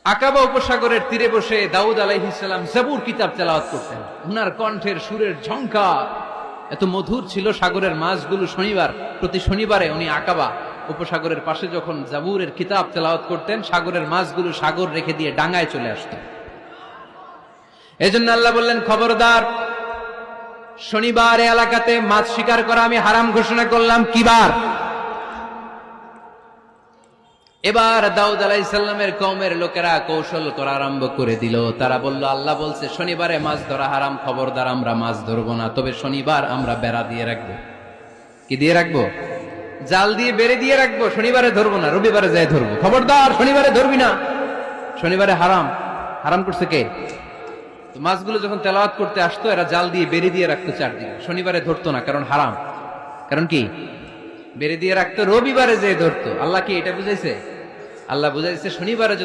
আকাবা উপসাগরের তীরে বসে দাউদ আলাইহিস সালাম জাবুর কিতাব তেলাওয়াত করতেন। উনার কণ্ঠের সুরের ঝংকার এত মধুর ছিল, সাগরের মাছগুলো প্রতি শনিবারে উনি আকাবা উপসাগরের পাশে যখন জাবুরের কিতাব তেলাওয়াত করতেন, সাগরের মাছগুলো সাগর রেখে দিয়ে ডাঙায় চলে আসতো। এজন্য আল্লাহ বললেন, খবরদার, শনিবার এই এলাকাতে মাছ শিকার করা আমি হারাম ঘোষণা করলাম। কিবার? এবার দাউদ আলাইহিস সালামের কওমের লোকেরা কৌশল করা আরম্ভ করে দিল। তারা বলল, আল্লাহ বলছে শনিবারে মাছ ধরা হারাম, খবরদার আমরা মাছ ধরবো না, তবে শনিবার আমরা বেড়া দিয়ে রাখবো। কি দিয়ে রাখবো? জাল দিয়ে বেড়ে দিয়ে রাখবো। শনিবারে ধরবো না, রবিবারে যাই ধরবো। খবরদার, শনিবারে ধরবি না, শনিবারে হারাম। হারাম করছে কে? তো মাছগুলো যখন তেলাওয়াত করতে আসতো, এরা জাল দিয়ে বেড়ে দিয়ে রাখতো চারদিকে। শনিবারে ধরতো না, কারণ হারাম। কারণ কি? বেড়ে দিয়ে রাখতো, রবিবারে যে ধরতো। আল্লাহ কি এটা বুঝাইছে? আল্লাহ বুঝাইছে শনিবারে